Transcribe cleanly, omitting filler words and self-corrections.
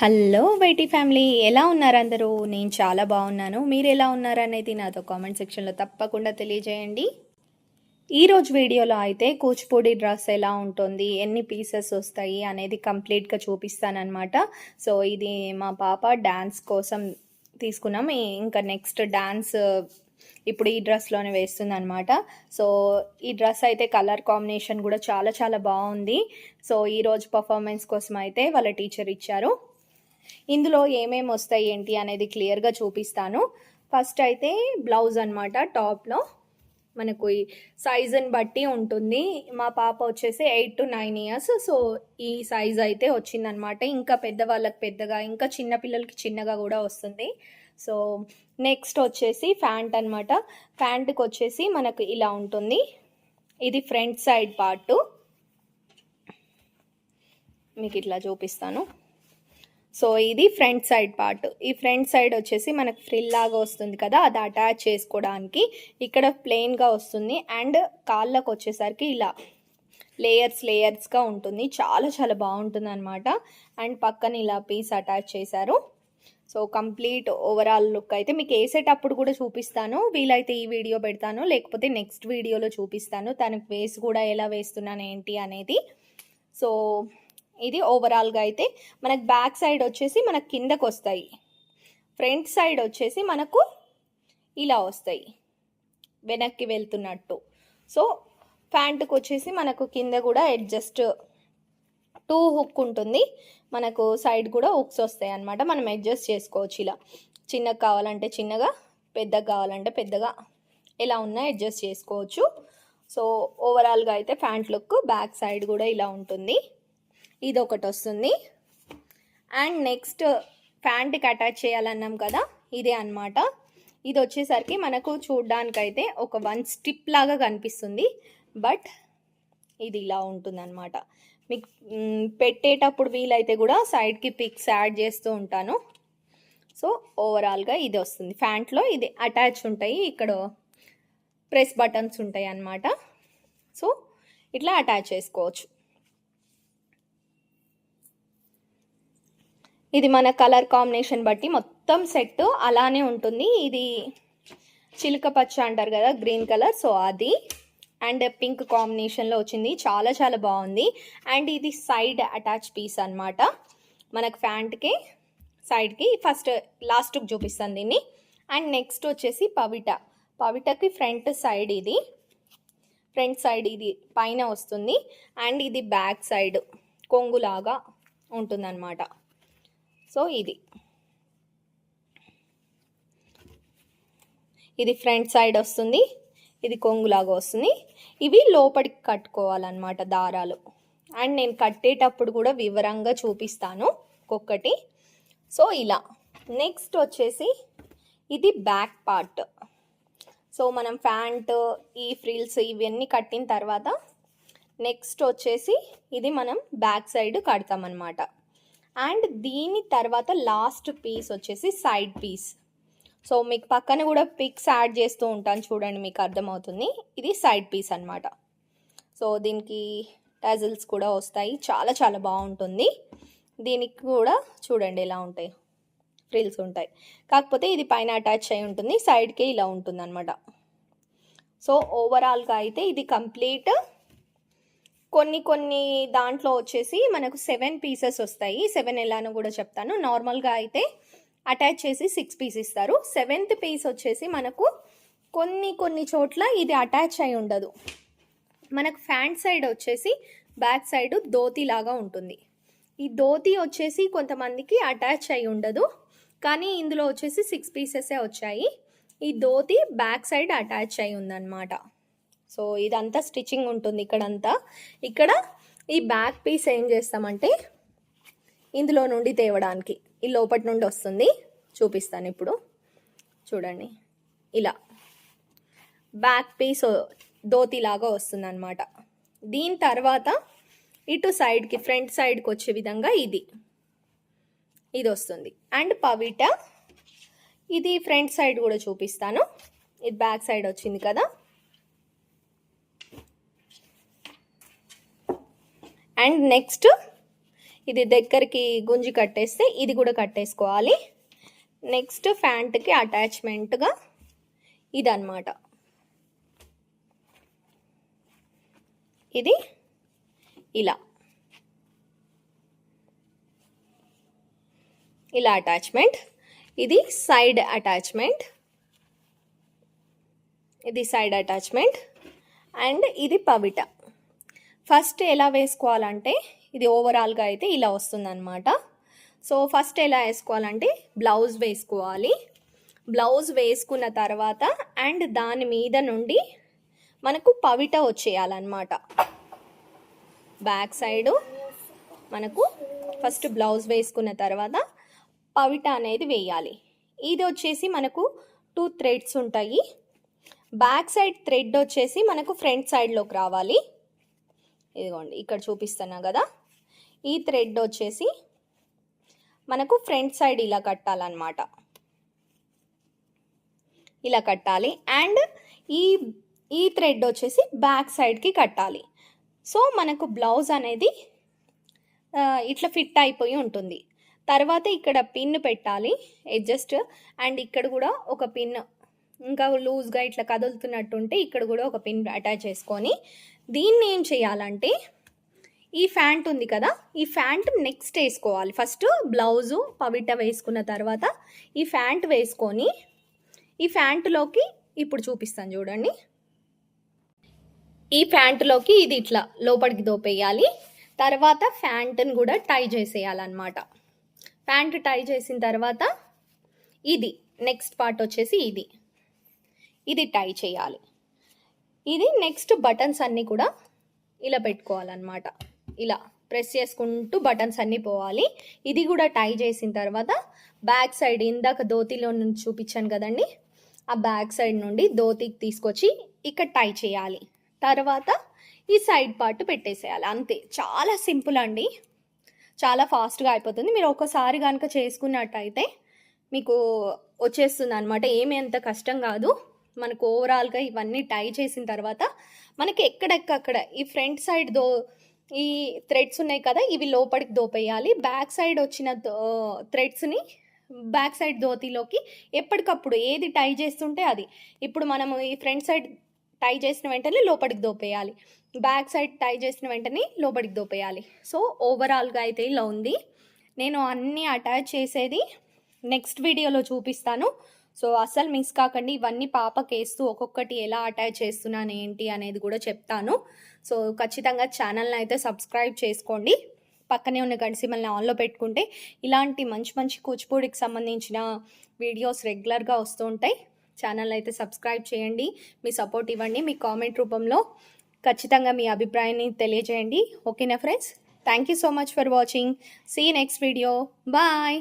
Hello baity family, ఎలా ఉన్నారు అందరూ? నేను చాలా బాగున్నాను. మీరు ఎలా ఉన్నారనేది నాతో కామెంట్ సెక్షన్లో తప్పకుండా తెలియజేయండి. ఈరోజు వీడియోలో అయితే కూచిపూడి డ్రెస్ ఎలా ఉంటుంది, ఎన్ని పీసెస్ వస్తాయి అనేది కంప్లీట్గా చూపిస్తానమాట. సో ఇది మా పాప డ్యాన్స్ కోసం తీసుకున్నాం. ఇంకా నెక్స్ట్ డ్యాన్స్ ఇప్పుడు ఈ డ్రెస్లోనే వేస్తుంది అనమాట. సో ఈ డ్రెస్ అయితే కలర్ కాంబినేషన్ కూడా చాలా చాలా బాగుంది. సో ఈరోజు పర్ఫార్మెన్స్ కోసం అయితే వాళ్ళ టీచర్ ఇచ్చారు. ఇందులో ఏమేమి వస్తాయి ఏంటి అనేది క్లియర్గా చూపిస్తాను. ఫస్ట్ అయితే బ్లౌజ్ అనమాట. టాప్లో మనకు ఈ సైజుని బట్టి ఉంటుంది. మా పాప వచ్చేసి 8 to 9 years. సో ఈ సైజ్ అయితే వచ్చిందనమాట. ఇంకా పెద్దవాళ్ళకి పెద్దగా, ఇంకా చిన్నపిల్లలకి చిన్నగా కూడా వస్తుంది. సో నెక్స్ట్ వచ్చేసి ప్యాంట్ అనమాట. ప్యాంట్కి వచ్చేసి మనకు ఇలా ఉంటుంది. ఇది ఫ్రంట్ సైడ్ పార్ట్, మీకు ఇట్లా చూపిస్తాను. సో ఇది ఫ్రంట్ సైడ్ పార్ట్. ఈ ఫ్రంట్ సైడ్ వచ్చేసి మనకు ఫ్రిల్ లాగా వస్తుంది కదా, అది అటాచ్ చేసుకోవడానికి ఇక్కడ ప్లెయిన్గా వస్తుంది. అండ్ కాళ్ళకు వచ్చేసరికి ఇలా లేయర్స్గా ఉంటుంది. చాలా చాలా బాగుంటుంది అనమాట. అండ్ పక్కన ఇలా పీస్ అటాచ్ చేశారు. సో కంప్లీట్ ఓవరాల్ లుక్ అయితే మీకు వేసేటప్పుడు కూడా చూపిస్తాను. వీలైతే ఈ వీడియో పెడతాను, లేకపోతే నెక్స్ట్ వీడియోలో చూపిస్తాను తనకు వేసి కూడా ఎలా వేస్తున్నాను ఏంటి అనేది. సో ఇది ఓవరాల్గా అయితే మనకు బ్యాక్ సైడ్ వచ్చేసి మనకు కిందకు వస్తాయి, ఫ్రంట్ సైడ్ వచ్చేసి మనకు ఇలా వస్తాయి వెనక్కి వెళ్తున్నట్టు. సో ప్యాంటుకు వచ్చేసి మనకు కింద కూడా అడ్జస్ట్ 2 హుక్ ఉంటుంది. మనకు సైడ్ కూడా హుక్స్ వస్తాయి అన్నమాట. మనం అడ్జస్ట్ చేసుకోవచ్చు. ఇలా చిన్నగా కావాలంటే చిన్నగా, పెద్దగా కావాలంటే పెద్దగా, ఎలా ఉన్నా అడ్జస్ట్ చేసుకోవచ్చు. సో ఓవరాల్గా అయితే ప్యాంట్ లుక్ బ్యాక్ సైడ్ కూడా ఇలా ఉంటుంది. ఇది ఒకటి వస్తుంది. అండ్ నెక్స్ట్ ప్యాంట్కి అటాచ్ చేయాలన్నాం కదా, ఇదే అనమాట. ఇది వచ్చేసరికి మనకు చూడ్డానికైతే ఒక 1 స్టిప్ లాగా కనిపిస్తుంది, బట్ ఇది ఇలా ఉంటుందన్నమాట. మీకు పెట్టేటప్పుడు వీలైతే కూడా సైడ్కి పిక్స్ యాడ్ చేస్తూ ఉంటాను. సో ఓవరాల్గా ఇది వస్తుంది. ప్యాంట్లో ఇది అటాచ్ ఉంటాయి, ఇక్కడ ప్రెస్ బటన్స్ ఉంటాయి అన్నమాట. సో ఇట్లా అటాచ్ చేసుకోవచ్చు. ఇది మన కలర్ కాంబినేషన్ బట్టి మొత్తం సెట్ అలానే ఉంటుంది. ఇది చిలుక పచ్చ అంటారు కదా, గ్రీన్ కలర్, సో అది అండ్ పింక్ కాంబినేషన్లో వచ్చింది. చాలా చాలా బాగుంది. అండ్ ఇది సైడ్ అటాచ్ పీస్ అనమాట. మనకు ప్యాంట్కి సైడ్కి ఫస్ట్ లాస్ట్కి చూపిస్తాను దీన్ని. అండ్ నెక్స్ట్ వచ్చేసి పవిటకి ఫ్రంట్ సైడ్, ఇది ఫ్రంట్ సైడ్ ఇది పైన వస్తుంది. అండ్ ఇది బ్యాక్ సైడ్ కొంగులాగా ఉంటుందన్నమాట. సో ఇది ఫ్రంట్ సైడ్ వస్తుంది, ఇది కొంగులాగా వస్తుంది. ఇవి లోపలికి కట్టుకోవాలన్నమాట దారాలు. అండ్ నేను కట్టేటప్పుడు కూడా వివరంగా చూపిస్తాను ఒక్కొక్కటి. సో ఇలా నెక్స్ట్ వచ్చేసి ఇది బ్యాక్ పార్ట్. సో మనం ప్యాంట్, ఈ ఫ్రిల్స్ ఇవన్నీ కట్టిన తర్వాత నెక్స్ట్ వచ్చేసి ఇది మనం బ్యాక్ సైడ్ కడతామన్నమాట. అండ్ దీని తర్వాత లాస్ట్ పీస్ వచ్చేసి సైడ్ పీస్. సో మీకు పక్కన కూడా పిక్స్ యాడ్ చేస్తూ ఉంటాను, చూడండి మీకు అర్థమవుతుంది. ఇది సైడ్ పీస్ అనమాట. సో దీనికి టజిల్స్ కూడా వస్తాయి, చాలా చాలా బాగుంటుంది. దీనికి కూడా చూడండి ఎలా ఉంటాయి, ఫ్రిల్స్ ఉంటాయి. కాకపోతే ఇది పైన అటాచ్ అయి ఉంటుంది, సైడ్కే ఇలా ఉంటుంది అనమాట. సో ఓవరాల్గా అయితే ఇది కంప్లీట్. కొన్ని దాంట్లో వచ్చేసి మనకు 7 పీసెస్ వస్తాయి. 7 ఎలానో కూడా చెప్తాను. నార్మల్గా అయితే అటాచ్ చేసి 6 పీస్ ఇస్తారు. 7th పీస్ వచ్చేసి మనకు కొన్ని చోట్ల ఇది అటాచ్ అయి ఉండదు. మనకు ఫ్రంట్ సైడ్ వచ్చేసి బ్యాక్ సైడ్ ధోతి లాగా ఉంటుంది. ఈ ధోతి వచ్చేసి కొంతమందికి అటాచ్ అయి ఉండదు, కానీ ఇందులో వచ్చేసి 6 పీసెసే వచ్చాయి. ఈ ధోతి బ్యాక్ సైడ్ అటాచ్ అయి ఉందన్నమాట. సో ఇదంతా స్టిచ్చింగ్ ఉంటుంది ఇక్కడంతా. ఇక్కడ ఈ బ్యాక్ పీస్ ఏం చేస్తామంటే ఇందులో నుండి తేవడానికి ఈ లోపటి నుండి వస్తుంది, చూపిస్తాను ఇప్పుడు. చూడండి ఇలా బ్యాక్ పీస్ ధోతి లాగా వస్తుంది అనమాట. దీని తర్వాత ఇటు సైడ్కి ఫ్రంట్ సైడ్కి వచ్చే విధంగా ఇది వస్తుంది. అండ్ పవిట ఇది ఫ్రంట్ సైడ్ కూడా చూపిస్తాను. ఇది బ్యాక్ సైడ్ వచ్చింది కదా. అండ్ నెక్స్ట్ ఇది దగ్గరికి గుంజి కట్టేస్తే ఇది కూడా కట్టేసుకోవాలి. నెక్స్ట్ ప్యాంట్కి అటాచ్మెంట్గా ఇదన్నమాట. ఇది ఇలా అటాచ్మెంట్. ఇది సైడ్ అటాచ్మెంట్, అండ్ ఇది పవిట. ఫస్ట్ ఎలా వేసుకోవాలంటే ఇది ఓవరాల్గా అయితే ఇలా వస్తుందన్నమాట. సో ఫస్ట్ ఎలా వేసుకోవాలంటే బ్లౌజ్ వేసుకోవాలి. బ్లౌజ్ వేసుకున్న తర్వాత అండ్ దాని మీద నుండి మనకు పవిట వచ్చేయాలన్నమాట. బ్యాక్ సైడు మనకు ఫస్ట్ బ్లౌజ్ వేసుకున్న తర్వాత పవిట అనేది వేయాలి. ఇది వచ్చేసి మనకు 2 థ్రెడ్స్ ఉంటాయి. బ్యాక్ సైడ్ థ్రెడ్ వచ్చేసి మనకు ఫ్రంట్ సైడ్లోకి రావాలి. ఇదిగోండి ఇక్కడ చూపిస్తున్నా కదా, ఈ థ్రెడ్ వచ్చేసి మనకు ఫ్రంట్ సైడ్ ఇలా కట్టాలన్నమాట. ఇలా కట్టాలి. అండ్ ఈ థ్రెడ్ వచ్చేసి బ్యాక్ సైడ్కి కట్టాలి. సో మనకు బ్లౌజ్ అనేది ఇట్లా ఫిట్ అయిపోయి ఉంటుంది. తర్వాత ఇక్కడ పిన్ పెట్టాలి అడ్జస్ట్, అండ్ ఇక్కడ కూడా ఒక పిన్ ఇంకా లూజ్గా ఇట్లా కదులుతున్నట్టుంటే ఇక్కడ కూడా ఒక పిన్ అటాచ్ చేసుకొని దీన్ని ఏం చేయాలంటే ఈ ప్యాంట్ ఉంది కదా, ఈ ప్యాంట్ నెక్స్ట్ వేసుకోవాలి. ఫస్ట్ బ్లౌజు పవిట వేసుకున్న తర్వాత ఈ ప్యాంట్ వేసుకొని ఈ ప్యాంటులోకి ఇప్పుడు చూపిస్తాను చూడండి. ఈ ప్యాంటులోకి ఇది ఇట్లా లోపలికి దోపేయాలి. తర్వాత ప్యాంటుని కూడా టై చేసేయాలన్నమాట. ప్యాంట్ టై చేసిన తర్వాత ఇది నెక్స్ట్ పార్ట్ వచ్చేసి ఇది టై చేయాలి. ఇది నెక్స్ట్ బటన్స్ అన్నీ కూడా ఇలా పెట్టుకోవాలన్నమాట. ఇలా ప్రెస్ చేసుకుంటూ బటన్స్ అన్నీ పోవాలి. ఇది కూడా టై చేసిన తర్వాత బ్యాక్ సైడ్ ఇందాక ధోతిలో నుంచి చూపించాను కదండి, ఆ బ్యాక్ సైడ్ నుండి ధోతికి తీసుకొచ్చి ఇక్కడ టై చేయాలి. తర్వాత ఈ సైడ్ పార్ట్ పెట్టేసేయాలి. అంతే, చాలా సింపుల్ అండి, చాలా ఫాస్ట్గా అయిపోతుంది. మీరు ఒకసారి కనుక చేసుకున్నట్టయితే మీకు వచ్చేస్తుంది అనమాట. ఏమీ అంత కష్టం కాదు. మనకు ఓవరాల్గా ఇవన్నీ టై చేసిన తర్వాత మనకి ఎక్కడెక్కడ ఈ ఫ్రంట్ సైడ్ ఈ థ్రెడ్స్ ఉన్నాయి కదా, ఇవి లోపలికి దోపేయాలి. బ్యాక్ సైడ్ వచ్చిన థ్రెడ్స్ని బ్యాక్ సైడ్ ధోతిలోకి ఎప్పటికప్పుడు ఏది టై చేస్తుంటే అది, ఇప్పుడు మనము ఈ ఫ్రంట్ సైడ్ టై చేసిన వెంటనే లోపలికి దోపేయాలి, బ్యాక్ సైడ్ టై చేసిన వెంటనే లోపలికి దోపేయాలి. సో ఓవరాల్గా అయితే ఇలా ఉంది. నేను అన్నీ అటాచ్ చేసేది నెక్స్ట్ వీడియోలో చూపిస్తాను. సో అస్సలు మిస్ కాకండి. ఇవన్నీ పాపకి వేస్తూ ఒక్కొక్కటి ఎలా అటాచ్ చేస్తున్నాను ఏంటి అనేది కూడా చెప్తాను. సో ఖచ్చితంగా ఛానల్ని అయితే సబ్స్క్రైబ్ చేసుకోండి. పక్కనే ఉన్న గంట సింబల్ని ఆన్లో పెట్టుకుంటే ఇలాంటి మంచి మంచి కూచిపూడికి సంబంధించిన వీడియోస్ రెగ్యులర్గా వస్తూ ఉంటాయి. ఛానల్ అయితే సబ్స్క్రైబ్ చేయండి, మీ సపోర్ట్ ఇవ్వండి. మీ కామెంట్ రూపంలో ఖచ్చితంగా మీ అభిప్రాయాన్ని తెలియజేయండి. ఓకేనా friends? Thank you so much for watching. See next video. Bye.